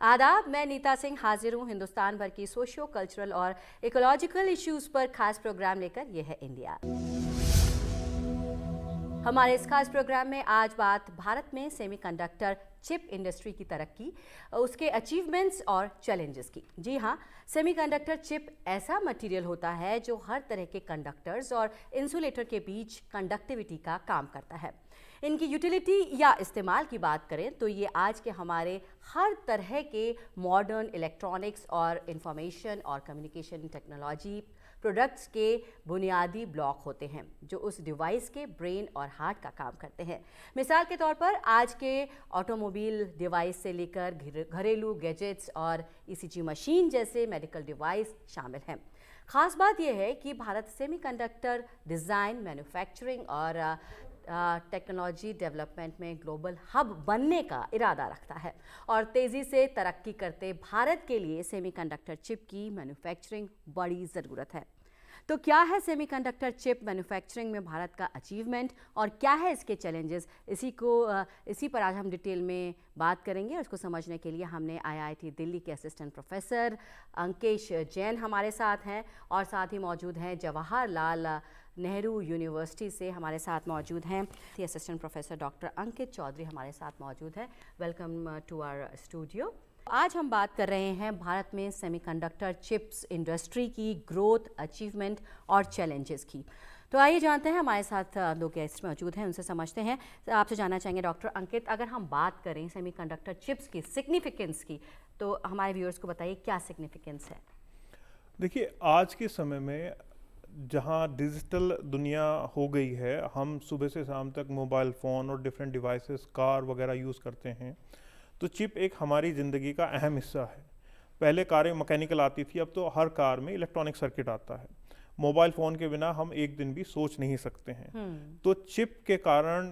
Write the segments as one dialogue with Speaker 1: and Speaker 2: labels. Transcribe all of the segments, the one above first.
Speaker 1: आदाब, मैं नीता सिंह हाजिर हूँ हिंदुस्तान भर की सोशियो कल्चरल और इकोलॉजिकल इश्यूज पर खास प्रोग्राम लेकर। यह है इंडिया। हमारे इस खास प्रोग्राम में आज बात भारत में सेमीकंडक्टर चिप इंडस्ट्री की तरक्की, उसके अचीवमेंट्स और चैलेंजेस की। जी हाँ, सेमीकंडक्टर चिप ऐसा मटेरियल होता है जो हर तरह के कंडक्टर्स और इंसुलेटर के बीच कंडक्टिविटी का काम करता है। इनकी यूटिलिटी या इस्तेमाल की बात करें तो ये आज के हमारे हर तरह के मॉडर्न इलेक्ट्रॉनिक्स और इंफॉर्मेशन और कम्युनिकेशन टेक्नोलॉजी प्रोडक्ट्स के बुनियादी ब्लॉक होते हैं जो उस डिवाइस के ब्रेन और हार्ट का काम करते हैं। मिसाल के तौर पर आज के ऑटोमोबाइल डिवाइस से लेकर घरेलू गैजेट्स और ईसीजी मशीन जैसे मेडिकल डिवाइस शामिल हैं। खास बात यह है कि भारत सेमीकंडक्टर डिज़ाइन, मैन्युफैक्चरिंग और टेक्नोलॉजी डेवलपमेंट में ग्लोबल हब बनने का इरादा रखता है और तेज़ी से तरक्की करते भारत के लिए सेमीकंडक्टर चिप की मैन्युफैक्चरिंग बड़ी ज़रूरत है। तो क्या है सेमीकंडक्टर चिप मैन्युफैक्चरिंग में भारत का अचीवमेंट और क्या है इसके चैलेंजेस, इसी पर आज हम डिटेल में बात करेंगे। और इसको समझने के लिए हमने आईआईटी दिल्ली के असिस्टेंट प्रोफेसर अंकेश जैन हमारे साथ हैं और साथ ही मौजूद हैं जवाहरलाल नेहरू यूनिवर्सिटी से हमारे साथ मौजूद हैं assistant professor doctor Ankit Chaudhary हमारे साथ मौजूद हैं। Welcome to our studio. आज हम बात कर रहे हैं भारत में सेमीकंडक्टर चिप्स इंडस्ट्री की ग्रोथ, अचीवमेंट और चैलेंजेस की। तो आइए जानते हैं, हमारे साथ दो गेस्ट मौजूद हैं, उनसे समझते हैं। आपसे जानना चाहेंगे डॉक्टर अंकित, अगर हम बात करें सेमीकंडक्टर चिप्स की सिग्निफिकेंस की तो हमारे व्यूअर्स को बताइए क्या सिग्निफिकेंस है।
Speaker 2: देखिए, आज के समय में जहाँ डिजिटल दुनिया हो गई है, हम सुबह से शाम तक मोबाइल फ़ोन और डिफरेंट डिवाइसेस, कार वगैरह यूज़ करते हैं, तो चिप एक हमारी ज़िंदगी का अहम हिस्सा है। पहले कारें मैकेनिकल आती थी, अब तो हर कार में इलेक्ट्रॉनिक सर्किट आता है। मोबाइल फ़ोन के बिना हम एक दिन भी सोच नहीं सकते हैं। तो चिप के कारण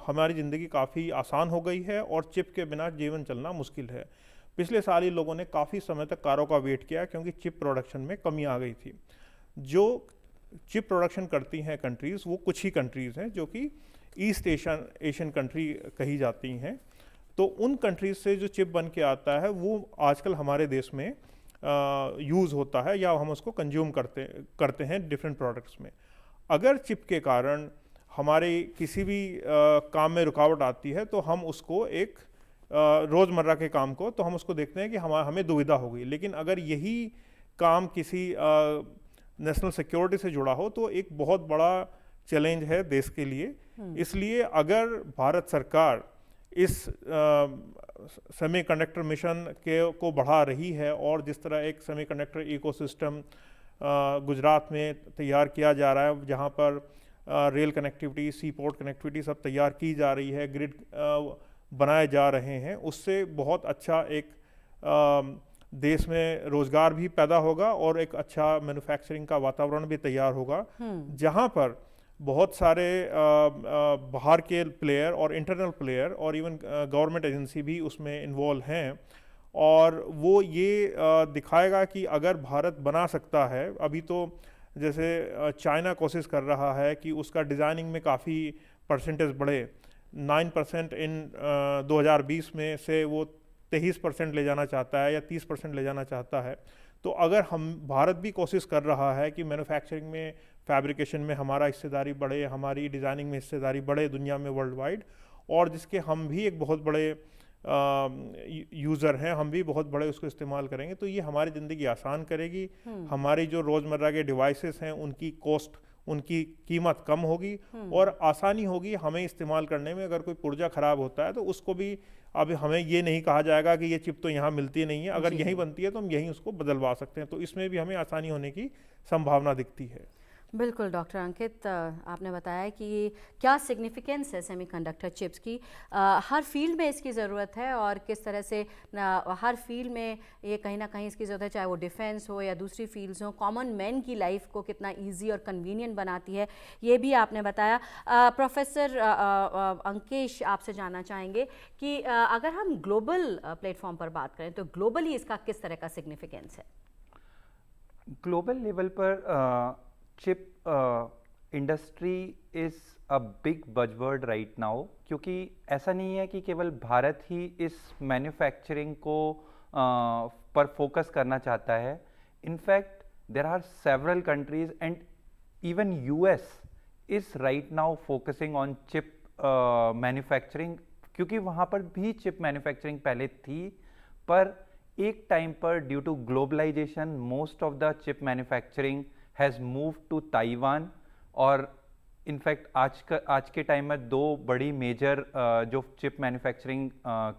Speaker 2: हमारी ज़िंदगी काफ़ी आसान हो गई है और चिप के बिना जीवन चलना मुश्किल है। पिछले साल ही लोगों ने काफ़ी समय तक कारों का वेट किया क्योंकि चिप प्रोडक्शन में कमी आ गई थी। जो चिप प्रोडक्शन करती हैं कंट्रीज़, वो कुछ ही कंट्रीज़ हैं जो कि ईस्ट एशियन कंट्री कही जाती हैं। तो उन कंट्रीज़ से जो चिप बन के आता है वो आजकल हमारे देश में यूज़ होता है या हम उसको कंज्यूम करते हैं डिफरेंट प्रोडक्ट्स में। अगर चिप के कारण हमारे किसी भी काम में रुकावट आती है तो हम उसको एक रोज़मर्रा के काम को तो हम उसको देखते हैं कि हमें दुविधा हो गई। लेकिन अगर यही काम किसी नेशनल सिक्योरिटी से जुड़ा हो तो एक बहुत बड़ा चैलेंज है देश के लिए। इसलिए अगर भारत सरकार इस सेमीकंडक्टर मिशन को बढ़ा रही है और जिस तरह एक सेमीकंडक्टर इकोसिस्टम गुजरात में तैयार किया जा रहा है, जहां पर रेल कनेक्टिविटी, सी पोर्ट कनेक्टिविटी सब तैयार की जा रही है, ग्रिड बनाए जा रहे हैं, उससे बहुत अच्छा एक देश में रोजगार भी पैदा होगा और एक अच्छा मैन्युफैक्चरिंग का वातावरण भी तैयार होगा, जहां पर बहुत सारे बाहर के प्लेयर और इंटरनल प्लेयर और इवन गवर्नमेंट एजेंसी भी उसमें इन्वॉल्व हैं। और वो ये दिखाएगा कि अगर भारत बना सकता है, अभी तो जैसे चाइना कोशिश कर रहा है कि उसका डिज़ाइनिंग में काफ़ी परसेंटेज बढ़े, 9% इन 2020 में से वो 23% ले जाना चाहता है या 30% ले जाना चाहता है। तो अगर भारत भी कोशिश कर रहा है कि मैन्युफैक्चरिंग में, फैब्रिकेशन में हमारा हिस्सेदारी बढ़े, हमारी डिज़ाइनिंग में हिस्सेदारी बढ़े दुनिया में वर्ल्ड वाइड, और जिसके हम भी एक बहुत बड़े यूज़र हैं, हम भी बहुत बड़े उसको इस्तेमाल करेंगे, तो ये हमारी ज़िंदगी आसान करेगी। हमारी जो रोज़मर्रा के डिवाइसेस हैं उनकी कॉस्ट, उनकी कीमत कम होगी और आसानी होगी हमें इस्तेमाल करने में। अगर कोई पुर्जा ख़राब होता है तो उसको भी अब हमें ये नहीं कहा जाएगा कि ये चिप तो यहाँ मिलती नहीं है, अगर यहीं बनती है तो हम यहीं उसको बदलवा सकते हैं। तो इसमें भी हमें आसानी होने की संभावना दिखती है।
Speaker 1: बिल्कुल डॉक्टर अंकित, आपने बताया कि क्या सिग्निफिकेंस है सेमीकंडक्टर चिप्स की, हर फील्ड में इसकी ज़रूरत है और किस तरह से हर फील्ड में ये कहीं ना कहीं इसकी ज़रूरत है, चाहे वो डिफेंस हो या दूसरी फील्ड्स हो। कॉमन मैन की लाइफ को कितना इजी और कन्वीनियंट बनाती है, ये भी आपने बताया। प्रोफेसर अंकेश, आपसे जानना चाहेंगे कि अगर हम ग्लोबल प्लेटफॉर्म पर बात करें तो ग्लोबली इसका किस तरह का सिग्निफिकेंस है?
Speaker 3: ग्लोबल लेवल पर chip industry is a big buzzword right now, क्योंकि ऐसा नहीं है कि केवल भारत ही इस मैन्युफैक्चरिंग को पर फोकस करना चाहता है. In fact there are several countries and even US is right now focusing on chip manufacturing, क्योंकि वहाँ पर भी चिप मैन्युफैक्चरिंग पहले थी, पर एक टाइम पर due to globalisation most of the chip manufacturing has move to Taiwan. और इनफैक्ट आज के टाइम में दो बड़ी मेजर जो चिप मैन्युफैक्चरिंग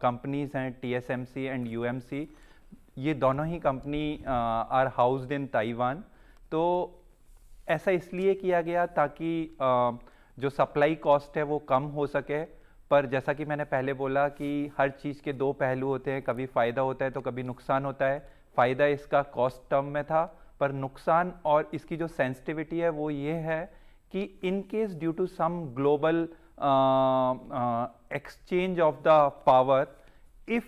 Speaker 3: कंपनीज हैं, TSMC एंड UMC, ये दोनों ही company are housed in Taiwan. तो ऐसा इसलिए किया गया ताकि जो सप्लाई कॉस्ट है वो कम हो सके. पर जैसा कि मैंने पहले बोला कि हर चीज़ के दो पहलू होते हैं, कभी फ़ायदा होता है तो कभी नुकसान होता है. फ़ायदा इसका कॉस्ट टर्म में था, पर नुकसान और इसकी जो सेंसिटिविटी है वो ये है कि in case due to some global exchange of the power, if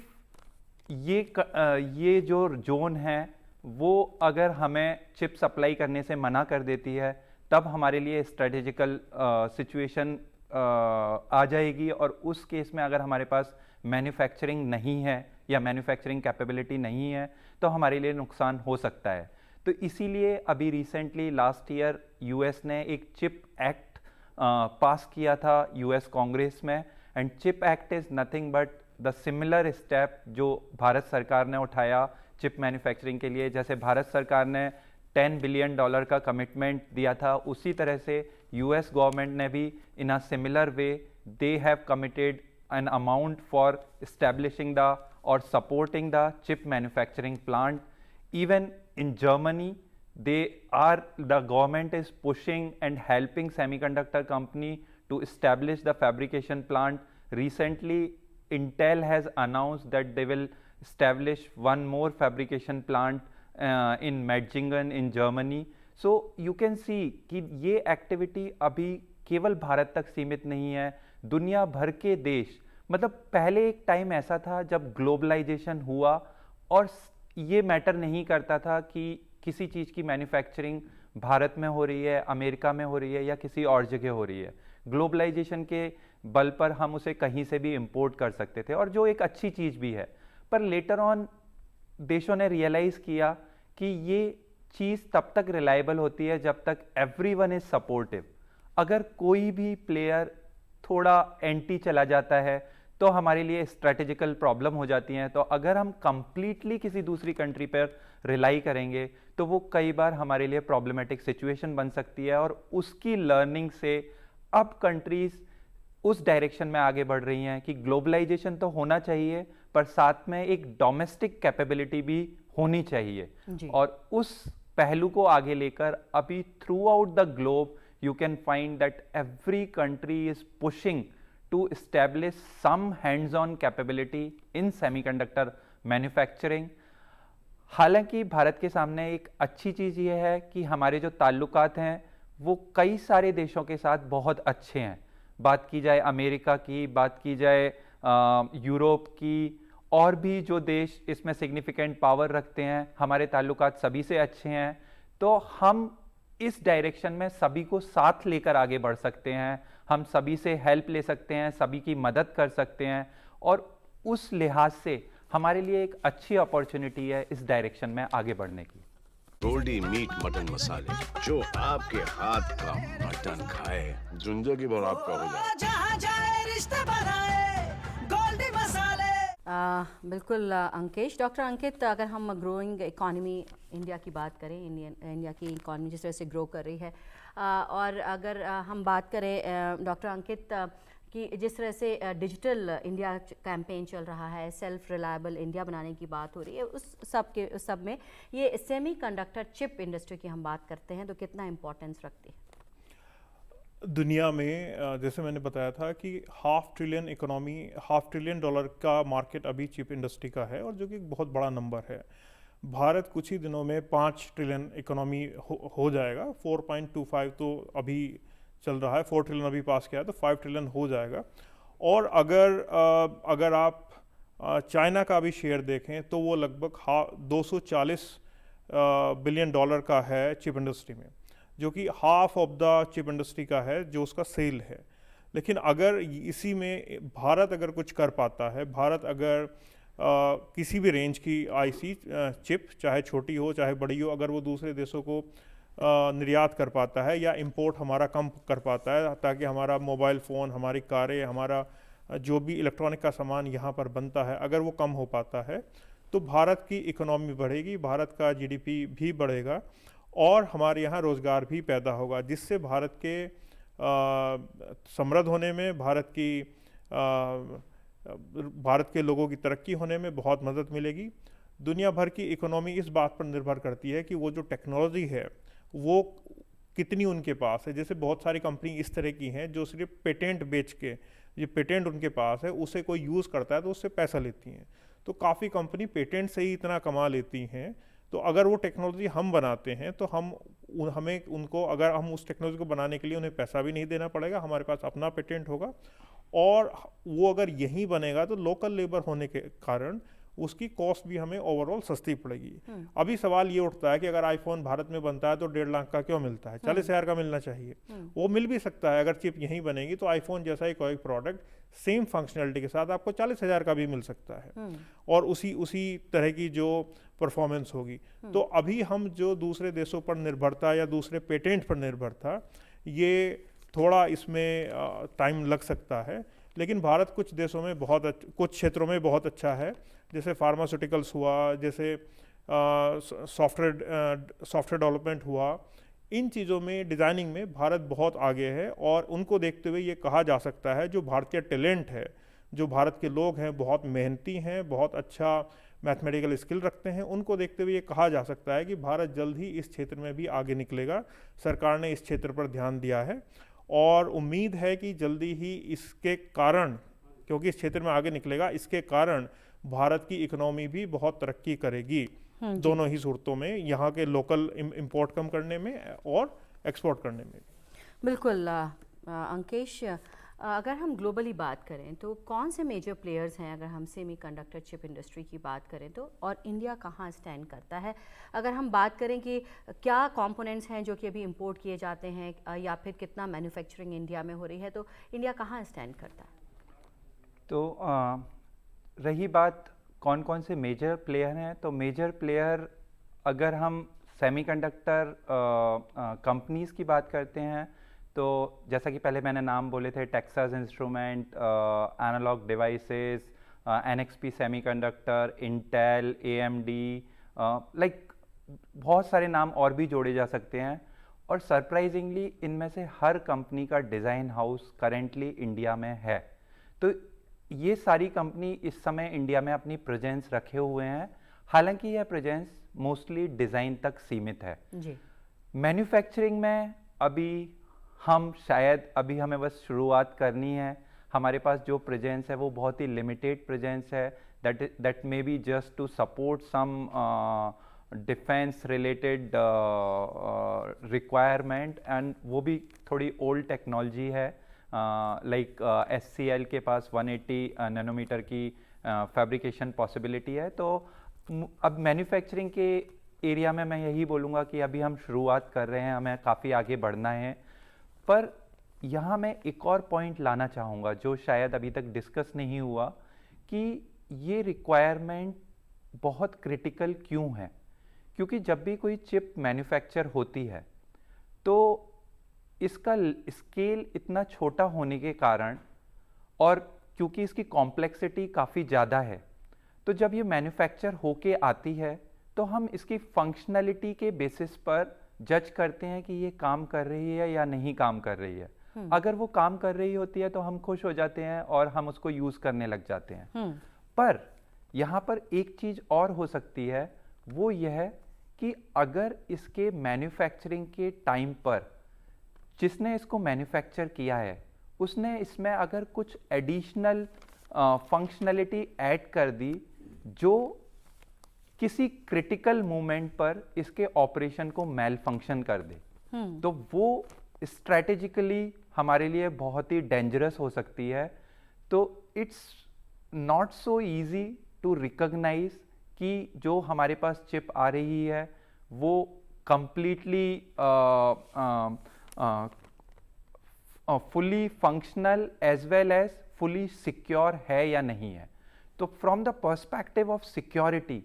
Speaker 3: ये जो जोन है वो अगर हमें चिप सप्लाई करने से मना कर देती है, तब हमारे लिए स्ट्रेटेजिकल सिचुएशन आ जाएगी. और उस केस में अगर हमारे पास मैन्युफैक्चरिंग नहीं है या मैन्युफैक्चरिंग कैपेबिलिटी नहीं है तो हमारे लिए नुकसान हो सकता है. तो इसीलिए अभी रिसेंटली लास्ट ईयर यूएस ने एक चिप एक्ट पास किया था यूएस कांग्रेस में. And chip act is nothing but the similar step जो भारत सरकार ने उठाया चिप मैन्युफैक्चरिंग के लिए. जैसे भारत सरकार ने $10 बिलियन का कमिटमेंट दिया था, उसी तरह से यूएस गवर्नमेंट ने भी in a similar way they have committed an amount for establishing the or supporting the chip manufacturing plant. Even in Germany, the government is pushing and helping semiconductor company to establish the fabrication plant. Recently, Intel has announced that they will establish one more fabrication plant in Metzingen in Germany. So you can see कि ये activity अभी केवल भारत तक सीमित नहीं है, दुनिया भर के देश. मतलब पहले एक टाइम ऐसा था जब ग्लोबलाइजेशन हुआ और ये मैटर नहीं करता था कि किसी चीज़ की मैन्युफैक्चरिंग भारत में हो रही है, अमेरिका में हो रही है या किसी और जगह हो रही है. ग्लोबलाइजेशन के बल पर हम उसे कहीं से भी इंपोर्ट कर सकते थे, और जो एक अच्छी चीज़ भी है. पर लेटर ऑन देशों ने रियलाइज़ किया कि ये चीज़ तब तक रिलायबल होती है जब तक एवरीवन इज सपोर्टिव. अगर कोई भी प्लेयर थोड़ा एंटी चला जाता है तो हमारे लिए स्ट्रेटेजिकल प्रॉब्लम हो जाती हैं. तो अगर हम कंप्लीटली किसी दूसरी कंट्री पर रिलाई करेंगे तो वो कई बार हमारे लिए प्रॉब्लमेटिक सिचुएशन बन सकती है. और उसकी लर्निंग से अब कंट्रीज उस डायरेक्शन में आगे बढ़ रही हैं कि ग्लोबलाइजेशन तो होना चाहिए, पर साथ में एक डोमेस्टिक कैपेबिलिटी भी होनी चाहिए. और उस पहलू को आगे लेकर अभी through out the globe you can find that every country is pushing to establish some hands-on capability in semiconductor manufacturing. हालांकि भारत के सामने एक अच्छी चीज़ ये है कि हमारे जो ताल्लुकात हैं वो कई सारे देशों के साथ बहुत अच्छे हैं. बात की जाए अमेरिका की, बात की जाए यूरोप की, और भी जो देश इसमें सिग्निफिकेंट पावर रखते हैं, हमारे ताल्लुकात सभी से अच्छे हैं. तो हम इस डायरेक्शन में सभी को साथ लेकर आगे बढ़ सकते हैं. हम सभी से हेल्प ले सकते हैं, सभी की मदद कर सकते हैं, और उस लिहाज से हमारे लिए एक अच्छी अपॉर्चुनिटी है इस डायरेक्शन में आगे बढ़ने की.
Speaker 4: गोल्डी मीट मटन मसाले, जो आपके हाथ का मटन खाए जिंदगी भर आपका हो जाए.
Speaker 5: जहाँ जाए रिश्ते बनाए गोल्डी मसाले.
Speaker 1: बिल्कुल अंकेश. डॉक्टर अंकित, अगर हम ग्रोइंग इकॉनमी इंडिया की बात करें, इंडिया की इकॉनमी जिस तरह से ग्रो कर रही है, और अगर हम बात करें डॉक्टर अंकित कि जिस तरह से डिजिटल इंडिया कैंपेन चल रहा है, सेल्फ रिलायबल इंडिया बनाने की बात हो रही है, उस सब में ये सेमीकंडक्टर चिप इंडस्ट्री की हम बात करते हैं तो कितना इम्पोर्टेंस रखती है
Speaker 2: दुनिया में? जैसे मैंने बताया था कि $500 ट्रिलियन का मार्केट अभी चिप इंडस्ट्री का है, और जो कि एक बहुत बड़ा नंबर है. भारत कुछ ही दिनों में 5 ट्रिलियन इकोनॉमी हो जाएगा. 4.25 तो अभी चल रहा है, 4 ट्रिलियन अभी पास किया है, तो 5 ट्रिलियन हो जाएगा. और अगर आप चाइना का भी शेयर देखें तो वो लगभग $240 बिलियन का है चिप इंडस्ट्री में. जो कि half of the chip industry का है जो उसका सेल है। लेकिन अगर इसी में भारत अगर कुछ कर पाता है, भारत अगर किसी भी रेंज की आईसी चिप, चाहे छोटी हो चाहे बड़ी हो, अगर वो दूसरे देशों को निर्यात कर पाता है या इंपोर्ट हमारा कम कर पाता है, ताकि हमारा मोबाइल फ़ोन, हमारी कारें, हमारा जो भी इलेक्ट्रॉनिक का सामान यहाँ पर बनता है, अगर वो कम हो पाता है तो भारत की इकोनॉमी बढ़ेगी, भारत का जीडीपी भी बढ़ेगा और हमारे यहाँ रोज़गार भी पैदा होगा, जिससे भारत के समृद्ध होने में, भारत के लोगों की तरक्की होने में बहुत मदद मिलेगी। दुनिया भर की इकोनॉमी इस बात पर निर्भर करती है कि वो जो टेक्नोलॉजी है वो कितनी उनके पास है। जैसे बहुत सारी कंपनी इस तरह की हैं जो सिर्फ पेटेंट बेच के, जो पेटेंट उनके पास है उसे कोई यूज़ करता है तो उससे पैसा लेती हैं। तो काफ़ी कंपनी पेटेंट से ही इतना कमा लेती हैं। तो अगर वो टेक्नोलॉजी हम बनाते हैं तो हमें उनको, अगर हम उस टेक्नोलॉजी को बनाने के लिए उन्हें पैसा भी नहीं देना पड़ेगा, हमारे पास अपना पेटेंट होगा और वो अगर यहीं बनेगा तो लोकल लेबर होने के कारण उसकी कॉस्ट भी हमें ओवरऑल सस्ती पड़ेगी। अभी सवाल ये उठता है कि अगर आईफोन भारत में बनता है तो 1.5 लाख का क्यों मिलता है, 40,000 का मिलना चाहिए। वो मिल भी सकता है, अगर चिप यहीं बनेगी तो आईफोन जैसा ही कोई प्रोडक्ट सेम फंक्शनलिटी के साथ आपको 40,000 का भी मिल सकता है और उसी तरह की जो परफॉर्मेंस होगी। तो अभी हम जो दूसरे देशों पर निर्भरता या दूसरे पेटेंट पर निर्भरता, ये थोड़ा इसमें टाइम लग सकता है। लेकिन भारत कुछ देशों में कुछ क्षेत्रों में बहुत अच्छा है, जैसे फार्मास्यूटिकल्स हुआ, जैसे सॉफ्टवेयर डेवलपमेंट हुआ, इन चीज़ों में, डिज़ाइनिंग में भारत बहुत आगे है। और उनको देखते हुए ये कहा जा सकता है जो भारतीय टैलेंट है, जो भारत के लोग हैं, बहुत मेहनती हैं, बहुत अच्छा मैथमेटिकल स्किल रखते हैं, उनको देखते हुए ये कहा जा सकता है कि भारत जल्द ही इस क्षेत्र में भी आगे निकलेगा। सरकार ने इस क्षेत्र पर ध्यान दिया है और उम्मीद है कि जल्दी ही इसके कारण, क्योंकि इस क्षेत्र में आगे निकलेगा, इसके कारण भारत की इकोनॉमी भी बहुत तरक्की करेगी दोनों ही सूरतों में, यहाँ के लोकल इंपोर्ट कम करने में और एक्सपोर्ट करने में।
Speaker 1: बिल्कुल अंकेश, अगर हम ग्लोबली बात करें तो कौन से मेजर प्लेयर्स हैं, अगर हम सेमीकंडक्टर चिप इंडस्ट्री की बात करें तो, और इंडिया कहाँ स्टैंड करता है? अगर हम बात करें कि क्या कंपोनेंट्स हैं जो कि अभी इंपोर्ट किए जाते हैं या फिर कितना मैन्युफैक्चरिंग इंडिया में हो रही है, तो इंडिया कहाँ स्टैंड करता है?
Speaker 3: तो रही बात कौन कौन से मेजर प्लेयर हैं, तो मेजर प्लेयर अगर हम सेमीकंडक्टर कंपनीज़ की बात करते हैं तो जैसा कि पहले मैंने नाम बोले थे, Texas instrument, analog devices, NXP semiconductor, Intel, AMD, like बहुत सारे नाम और भी जोड़े जा सकते हैं। और सरप्राइजिंगली इनमें से हर कंपनी का डिज़ाइन हाउस करेंटली इंडिया में है। तो ये सारी कंपनी इस समय इंडिया में अपनी प्रेजेंस रखे हुए हैं, हालांकि यह प्रेजेंस मोस्टली डिज़ाइन तक सीमित है जी। मैन्युफैक्चरिंग में अभी हमें बस शुरुआत करनी है। हमारे पास जो प्रेजेंस है वो बहुत ही लिमिटेड प्रेजेंस है, that may be just to support some defence related requirement, and वो भी थोड़ी ओल्ड टेक्नोलॉजी है। लाइक SCL के पास 180 नैनोमीटर की फैब्रिकेशन पॉसिबिलिटी है। तो अब मैन्युफैक्चरिंग के एरिया में मैं यही बोलूँगा कि अभी हम शुरुआत कर रहे हैं, हमें काफ़ी आगे बढ़ना है। पर यहाँ मैं एक और पॉइंट लाना चाहूँगा जो शायद अभी तक डिस्कस नहीं हुआ, कि ये रिक्वायरमेंट बहुत क्रिटिकल क्यों है। क्योंकि जब भी कोई चिप मैन्युफैक्चर होती है तो इसका स्केल इतना छोटा होने के कारण, और क्योंकि इसकी कॉम्प्लेक्सिटी काफ़ी ज़्यादा है, तो जब ये मैन्युफैक्चर होके आती है तो हम इसकी फंक्शनलिटी के बेसिस पर जज करते हैं कि ये काम कर रही है या नहीं काम कर रही है। अगर वो काम कर रही होती है तो हम खुश हो जाते हैं और हम उसको यूज़ करने लग जाते हैं। पर यहाँ पर एक चीज़ और हो सकती है, वो यह है कि अगर इसके मैन्युफैक्चरिंग के टाइम पर जिसने इसको मैन्युफैक्चर किया है उसने इसमें अगर कुछ एडिशनल फंक्शनलिटी ऐड कर दी जो किसी क्रिटिकल मोमेंट पर इसके ऑपरेशन को मेल फंक्शन कर दे, तो वो स्ट्रैटेजिकली हमारे लिए बहुत ही डेंजरस हो सकती है। तो it's not so easy to recognise कि जो हमारे पास चिप आ रही है वो completely fully functional as well as fully secure है या नहीं है. तो from the perspective of security,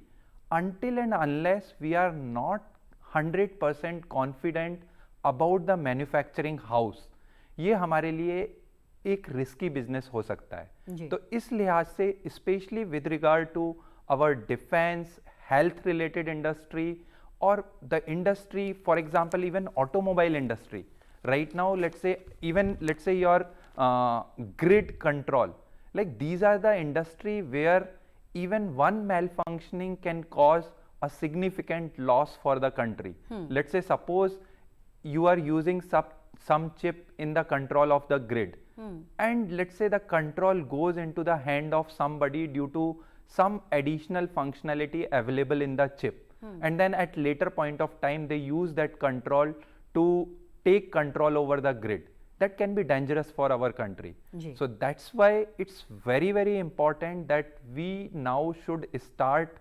Speaker 3: until and unless we are not 100% confident about the manufacturing house, ये हमारे लिए एक रिस्की बिजनेस हो सकता है. तो इस लिहाज से specially with regard to our defence, health related industry और the industry, for example even automobile industry, right now let's say your grid control, like these are the industry where even one malfunctioning can cause a significant loss for the country. Let's say suppose you are using some chip in the control of the grid, and let's say the control goes into the hand of somebody due to some additional functionality available in the chip, and then at later point of time they use that control to take control over the grid. That can be dangerous for our country. So that's why it's very, very important that we now should start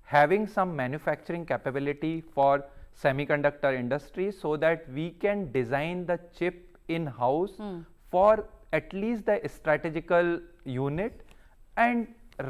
Speaker 3: having some manufacturing capability for semiconductor industry, so that we can design the chip in-house for at least the strategical unit, and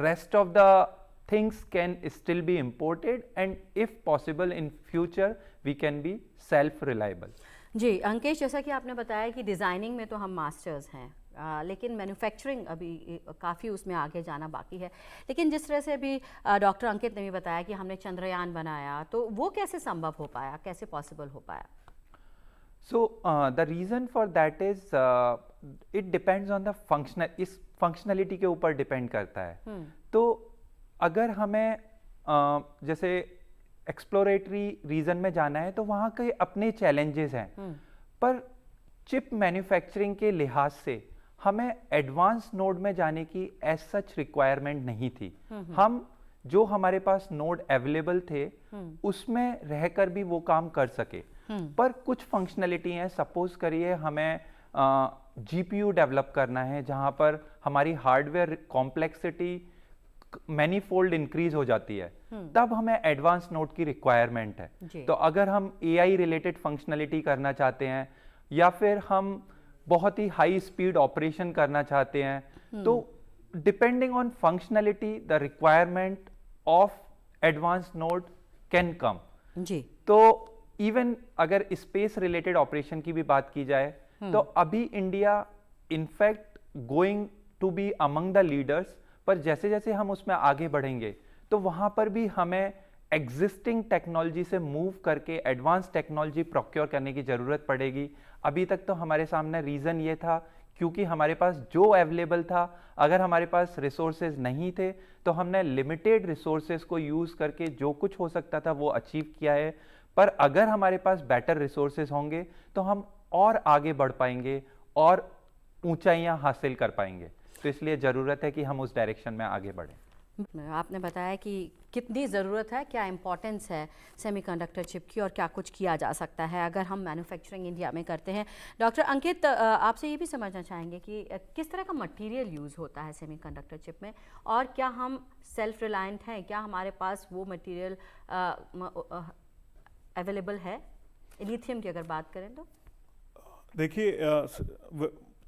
Speaker 3: rest of the things can still be imported, and if possible in future we can be self-reliable.
Speaker 1: जी अंकेश, जैसा कि आपने बताया कि designing में तो हम masters हैं, लेकिन मैन्युफैक्चरिंग अभी काफ़ी उसमें आगे जाना बाकी है. लेकिन जिस तरह से अभी डॉक्टर अंकित ने भी बताया कि हमने चंद्रयान बनाया, तो वो कैसे संभव हो पाया, कैसे पॉसिबल हो पाया?
Speaker 3: So the reason for that is it depends on the इस फंक्शनलिटी के ऊपर डिपेंड करता है. तो अगर हमें जैसे एक्सप्लोरेटरी रीजन में जाना है तो वहाँ के अपने चैलेंजेस हैं, पर चिप मैन्युफैक्चरिंग के लिहाज से हमें एडवांस नोड में जाने की एज सच रिक्वायरमेंट नहीं थी. हम जो हमारे पास नोड अवेलेबल थे उसमें रहकर भी वो काम कर सके. पर कुछ फंक्शनलिटी हैं, सपोज करिए हमें जीपीयू डेवलप करना है जहाँ पर हमारी हार्डवेयर कॉम्प्लेक्सिटी मैनीफोल्ड इंक्रीज हो जाती है, तब हमें एडवांस नोड की रिक्वायरमेंट है. तो अगर हम एआई रिलेटेड फंक्शनलिटी करना चाहते हैं या फिर हम बहुत ही हाई स्पीड ऑपरेशन करना चाहते हैं, तो depending on functionality the requirement of advance node can come. तो इवन अगर स्पेस रिलेटेड ऑपरेशन की भी बात की जाए तो अभी India in fact going to be among the leaders, पर जैसे जैसे हम उसमें आगे बढ़ेंगे तो वहां पर भी हमें एग्जिस्टिंग टेक्नोलॉजी से मूव करके एडवांस टेक्नोलॉजी प्रोक्योर करने की जरूरत पड़ेगी. अभी तक तो हमारे सामने रीजन ये था क्योंकि हमारे पास जो अवेलेबल था, अगर हमारे पास रिसोर्सेज नहीं थे तो हमने लिमिटेड रिसोर्सेज को यूज करके जो कुछ हो सकता था वो अचीव किया है. पर अगर हमारे पास बेटर रिसोर्सेज होंगे तो हम और आगे बढ़ पाएंगे और ऊंचाइयां हासिल कर पाएंगे. तो इसलिए ज़रूरत है कि हम उस डायरेक्शन में आगे बढ़ें.
Speaker 1: आपने बताया कि कितनी ज़रूरत है, क्या इम्पोर्टेंस है सेमीकंडक्टर चिप की और क्या कुछ किया जा सकता है अगर हम मैन्युफैक्चरिंग इंडिया में करते हैं. डॉक्टर अंकित, आपसे ये भी समझना चाहेंगे कि किस तरह का मटेरियल यूज़ होता है सेमीकंडक्टर चिप में, और क्या हम सेल्फ रिलायंट हैं, क्या हमारे पास वो मटेरियल अवेलेबल है? लिथियम की अगर बात करें तो
Speaker 2: देखिए,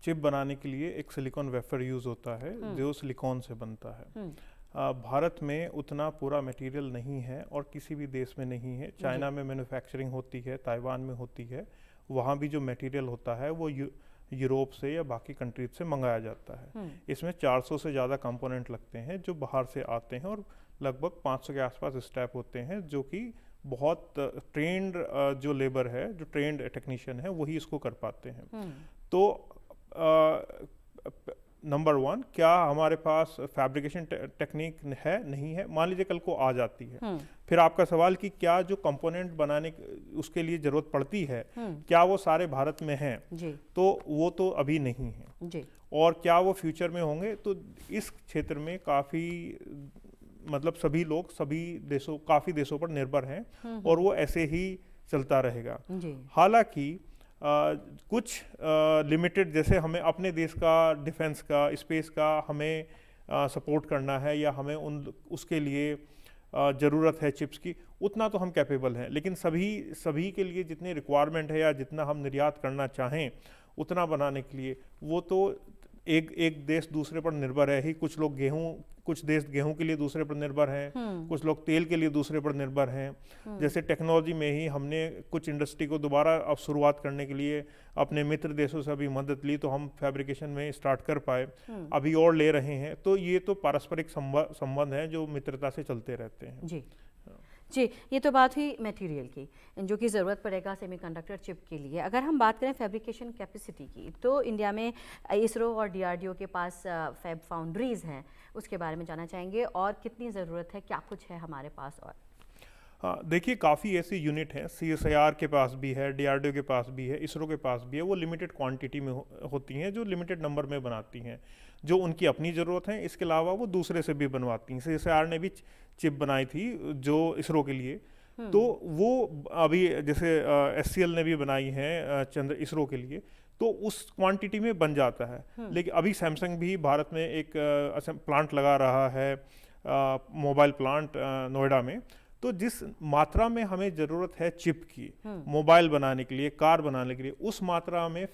Speaker 2: चिप बनाने के लिए एक सिलिकॉन वेफर यूज़ होता है जो सिलिकॉन से बनता है. भारत में उतना पूरा मटेरियल नहीं है और किसी भी देश में नहीं है. चाइना में मैन्युफैक्चरिंग होती है, ताइवान में होती है, वहाँ भी जो मटेरियल होता है वो यूरोप से या बाकी कंट्रीज से मंगाया जाता है. इसमें 400 से ज़्यादा कंपोनेंट लगते हैं जो बाहर से आते हैं, और लगभग 500 के आसपास स्टेप होते हैं जो कि बहुत ट्रेंड जो लेबर है, जो ट्रेंड टेक्नीशियन है, वही इसको कर पाते हैं. तो नंबर 1, क्या हमारे पास फैब्रिकेशन टेक्निक है? नहीं है. मान लीजिए कल को आ जाती है, फिर आपका सवाल कि क्या जो कंपोनेंट बनाने उसके लिए जरूरत पड़ती है, क्या वो सारे भारत में हैं? तो वो तो अभी नहीं है. और क्या वो फ्यूचर में होंगे? तो इस क्षेत्र में काफ़ी मतलब सभी लोग काफ़ी देशों पर निर्भर हैं और वो ऐसे ही चलता रहेगा. हालांकि कुछ लिमिटेड, जैसे हमें अपने देश का डिफेंस का, स्पेस का हमें सपोर्ट करना है या हमें उसके लिए ज़रूरत है चिप्स की, उतना तो हम कैपेबल हैं, लेकिन सभी के लिए जितनी रिक्वायरमेंट है या जितना हम निर्यात करना चाहें उतना बनाने के लिए वो तो एक देश दूसरे पर निर्भर है ही। कुछ देश गेहूं के लिए दूसरे पर निर्भर हैं, कुछ लोग तेल के लिए दूसरे पर निर्भर हैं। जैसे टेक्नोलॉजी में ही हमने कुछ इंडस्ट्री को दोबारा अब शुरुआत करने के लिए अपने मित्र देशों से अभी मदद ली, तो हम फैब्रिकेशन में स्टार्ट कर पाए, अभी और ले रहे हैं। तो ये तो पारस्परिक संबंध हैं जो मित्रता से चलते रहते हैं।
Speaker 1: जी, ये तो बात हुई मटेरियल की जो कि ज़रूरत पड़ेगा सेमीकंडक्टर चिप के लिए। अगर हम बात करें फैब्रिकेशन कैपेसिटी की, तो इंडिया में इसरो और डीआरडीओ के पास फैब फाउंड्रीज़ हैं, उसके बारे में जानना चाहेंगे और कितनी ज़रूरत है, क्या कुछ है हमारे पास? और
Speaker 2: हाँ, देखिए काफ़ी ऐसी यूनिट हैं, CSIR के पास भी है, DRDO के पास भी है, इसरो के पास भी है। वो लिमिटेड क्वांटिटी में होती हैं, जो लिमिटेड नंबर में बनाती हैं, जो उनकी अपनी ज़रूरत है। इसके अलावा वो दूसरे से भी बनवाती हैं। CSIR ने भी चिप बनाई थी जो इसरो के लिए, तो वो अभी जैसे SCL ने भी बनाई है इसरो के लिए, तो उस क्वांटिटी में बन जाता है। लेकिन अभी सैमसंग भी भारत में एक प्लांट लगा रहा है, मोबाइल प्लांट नोएडा में। तो जिस मात्रा में हमें ज़रूरत है चिप की मोबाइल बनाने के लिए, कार बनाने के लिए, उस मात्रा में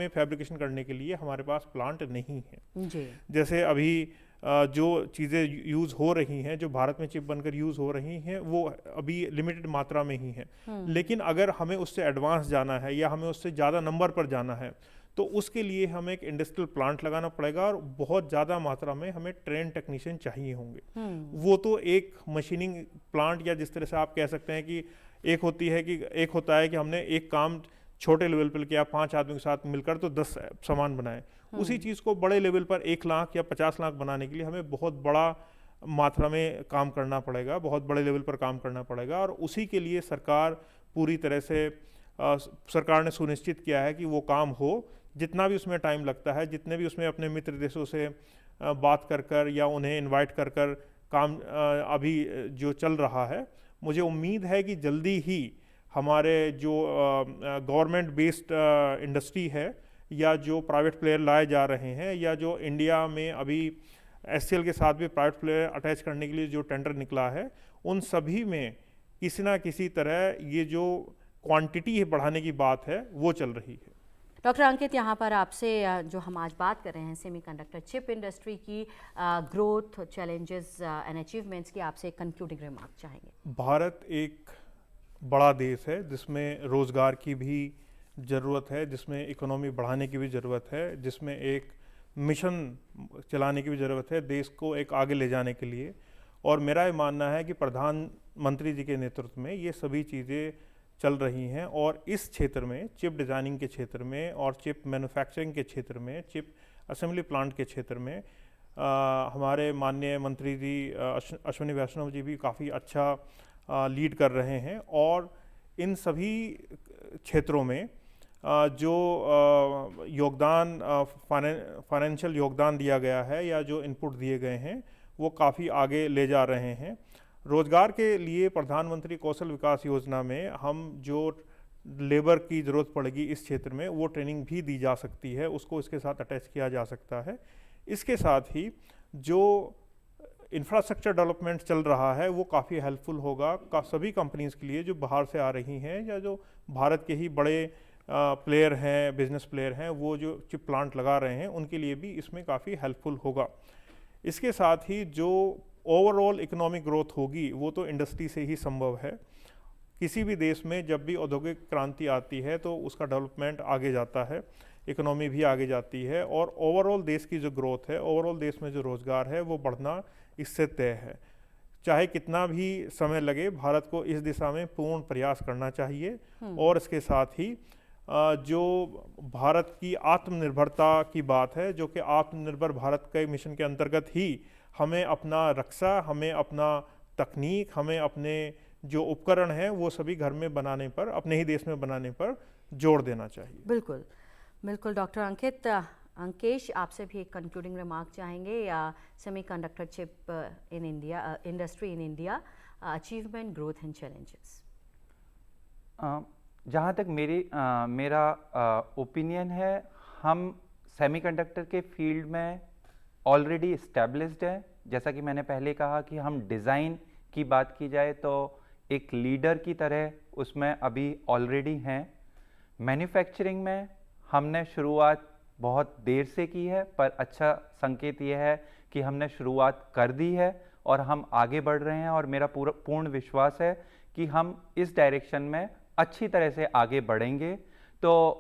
Speaker 2: फैब्रिकेशन करने के लिए हमारे पास प्लांट नहीं है। जैसे अभी जो चीज़ें यूज़ हो रही हैं, जो भारत में चिप बनकर यूज़ हो रही हैं, वो अभी लिमिटेड मात्रा में ही हैं। लेकिन अगर हमें उससे एडवांस जाना है या हमें उससे ज़्यादा नंबर पर जाना है, तो उसके लिए हमें एक इंडस्ट्रियल प्लांट लगाना पड़ेगा और बहुत ज़्यादा मात्रा में हमें ट्रेन टेक्नीशियन चाहिए होंगे। वो तो एक मशीनिंग प्लांट, या जिस तरह से आप कह सकते हैं कि एक होता है कि हमने एक काम छोटे लेवल पर किया, 5 आदमी के साथ मिलकर तो 10 सामान बनाए। उसी चीज़ को बड़े लेवल पर 1 लाख या 50 लाख बनाने के लिए हमें बहुत बड़ा मात्रा में काम करना पड़ेगा, बहुत बड़े लेवल पर काम करना पड़ेगा। और उसी के लिए सरकार पूरी तरह से सरकार ने सुनिश्चित किया है कि वो काम हो। जितना भी उसमें टाइम लगता है, जितने भी उसमें अपने मित्र देशों से बात कर या उन्हें इनवाइट कर काम अभी जो चल रहा है, मुझे उम्मीद है कि जल्दी ही हमारे जो गवर्नमेंट बेस्ड इंडस्ट्री है या जो प्राइवेट प्लेयर लाए जा रहे हैं, या जो इंडिया में अभी SCL के साथ भी प्राइवेट प्लेयर अटैच करने के लिए जो टेंडर निकला है, उन सभी में किसी ना किसी तरह ये जो क्वांटिटी है बढ़ाने की बात है वो चल रही है।
Speaker 1: डॉक्टर अंकित, यहाँ पर आपसे जो हम आज बात कर रहे हैं सेमीकंडक्टर चिप इंडस्ट्री की ग्रोथ, चैलेंजेस एंड अचीवमेंट्स की, आपसे कंक्लूडिंग रिमार्क चाहेंगे।
Speaker 2: भारत एक बड़ा देश है जिसमें रोज़गार की भी ज़रूरत है, जिसमें इकोनॉमी बढ़ाने की भी ज़रूरत है, जिसमें एक मिशन चलाने की भी ज़रूरत है देश को एक आगे ले जाने के लिए। और मेरा ये मानना है कि प्रधानमंत्री जी के नेतृत्व में ये सभी चीज़ें चल रही हैं। और इस क्षेत्र में, चिप डिज़ाइनिंग के क्षेत्र में और चिप मैन्युफैक्चरिंग के क्षेत्र में, चिप असेंबली प्लांट के क्षेत्र में हमारे माननीय मंत्री जी अश्विनी वैष्णव जी भी काफ़ी अच्छा लीड कर रहे हैं। और इन सभी क्षेत्रों में जो योगदान फाइनेंशियल योगदान दिया गया है या जो इनपुट दिए गए हैं, वो काफ़ी आगे ले जा रहे हैं। रोज़गार के लिए प्रधानमंत्री कौशल विकास योजना में हम जो लेबर की ज़रूरत पड़ेगी इस क्षेत्र में, वो ट्रेनिंग भी दी जा सकती है, उसको इसके साथ अटैच किया जा सकता है। इसके साथ ही जो इंफ्रास्ट्रक्चर डेवलपमेंट चल रहा है वो काफ़ी हेल्पफुल होगा सभी कंपनीज़ के लिए जो बाहर से आ रही हैं या जो भारत के ही बड़े प्लेयर हैं, बिजनेस प्लेयर हैं, वो जो चिप प्लांट लगा रहे हैं, उनके लिए भी इसमें काफ़ी हेल्पफुल होगा। इसके साथ ही जो ओवरऑल इकोनॉमिक ग्रोथ होगी वो तो इंडस्ट्री से ही संभव है। किसी भी देश में जब भी औद्योगिक क्रांति आती है तो उसका डेवलपमेंट आगे जाता है, इकोनॉमी भी आगे जाती है, और ओवरऑल देश की जो ग्रोथ है, ओवरऑल देश में जो रोज़गार है वो बढ़ना इससे तय है। चाहे कितना भी समय लगे, भारत को इस दिशा में पूर्ण प्रयास करना चाहिए। और इसके साथ ही जो भारत की आत्मनिर्भरता की बात है, जो कि आत्मनिर्भर भारत के मिशन के अंतर्गत ही हमें अपना रक्षा, हमें अपना तकनीक, हमें अपने जो उपकरण हैं वो सभी घर में बनाने पर, अपने ही देश में बनाने पर जोर देना चाहिए।
Speaker 1: बिल्कुल बिल्कुल। डॉक्टर अंकित, अंकेश आपसे भी एक कंक्लूडिंग रिमार्क चाहेंगे या semiconductor chip in India, industry in India, achievement, growth and challenges.
Speaker 3: जहाँ तक मेरा ओपिनियन है, हम सेमीकंडक्टर के फील्ड में ऑलरेडी इस्टेब्लिश्ड हैं। जैसा कि मैंने पहले कहा कि हम डिज़ाइन की बात की जाए तो एक लीडर की तरह उसमें अभी ऑलरेडी हैं। मैन्युफैक्चरिंग में हमने शुरुआत बहुत देर से की है, पर अच्छा संकेत ये है कि हमने शुरुआत कर दी है और हम आगे बढ़ रहे हैं, और मेरा पूर्ण विश्वास है कि हम इस डायरेक्शन में अच्छी तरह से आगे बढ़ेंगे। तो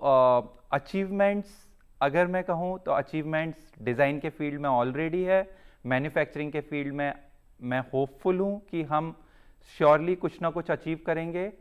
Speaker 3: अचीवमेंट्स अगर मैं कहूँ तो अचीवमेंट्स डिज़ाइन के फील्ड में ऑलरेडी है। मैन्युफैक्चरिंग के फील्ड में मैं होपफुल हूँ कि हम श्योरली कुछ ना कुछ अचीव करेंगे,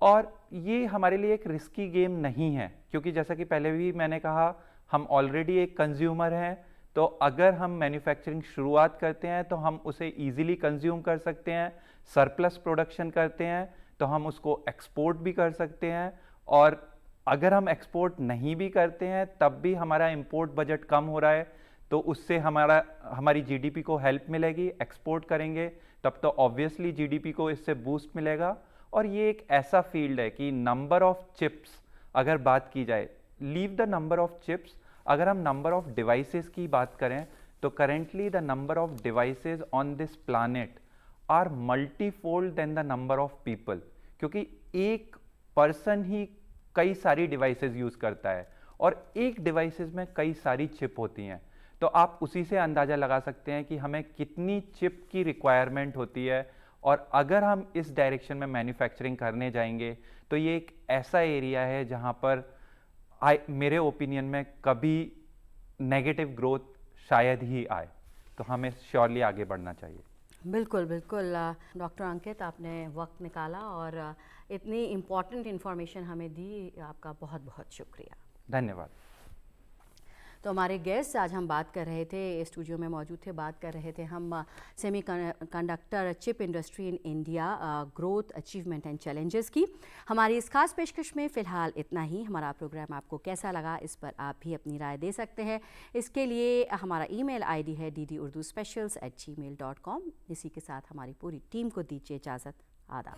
Speaker 3: और ये हमारे लिए एक रिस्की गेम नहीं है, क्योंकि जैसा कि पहले भी मैंने कहा हम ऑलरेडी एक कंज्यूमर हैं। तो अगर हम मैन्युफैक्चरिंग शुरुआत करते हैं तो हम उसे इजीली कंज्यूम कर सकते हैं, सरप्लस प्रोडक्शन करते हैं तो हम उसको एक्सपोर्ट भी कर सकते हैं, और अगर हम एक्सपोर्ट नहीं भी करते हैं तब भी हमारा इंपोर्ट बजट कम हो रहा है तो उससे हमारी जीडीपी को हेल्प मिलेगी। एक्सपोर्ट करेंगे तब तो ऑब्वियसली जीडीपी को इससे बूस्ट मिलेगा। और ये एक ऐसा फील्ड है कि नंबर ऑफ चिप्स अगर बात की जाए, leave the number of chips, अगर हम नंबर ऑफ डिवाइसेस की बात करें तो currently the number of devices on this planet are multifold than the number of people, क्योंकि एक पर्सन ही कई सारी डिवाइसेस यूज करता है और एक डिवाइसेस में कई सारी चिप होती हैं। तो आप उसी से अंदाजा लगा सकते हैं कि हमें कितनी चिप की रिक्वायरमेंट होती है, और अगर हम इस डायरेक्शन में मैन्युफैक्चरिंग करने जाएंगे तो ये एक ऐसा एरिया है जहां पर मेरे ओपिनियन में कभी नेगेटिव ग्रोथ शायद ही आए, तो हमें श्योरली आगे बढ़ना चाहिए।
Speaker 1: बिल्कुल बिल्कुल डॉक्टर अंकित, आपने वक्त निकाला और इतनी इम्पॉर्टेंट इन्फॉर्मेशन हमें दी, आपका बहुत बहुत शुक्रिया।
Speaker 3: धन्यवाद।
Speaker 1: तो हमारे गेस्ट आज हम बात कर रहे थे, स्टूडियो में मौजूद थे, बात कर रहे थे हम semiconductor chip industry in India, growth, achievement and challenges की। हमारी इस खास पेशकश में फ़िलहाल इतना ही। हमारा प्रोग्राम आपको कैसा लगा इस पर आप भी अपनी राय दे सकते हैं। इसके लिए हमारा ईमेल आईडी है ddurduspecials@gmail.com। इसी के साथ हमारी पूरी टीम को दीजिए इजाज़त। आदाब।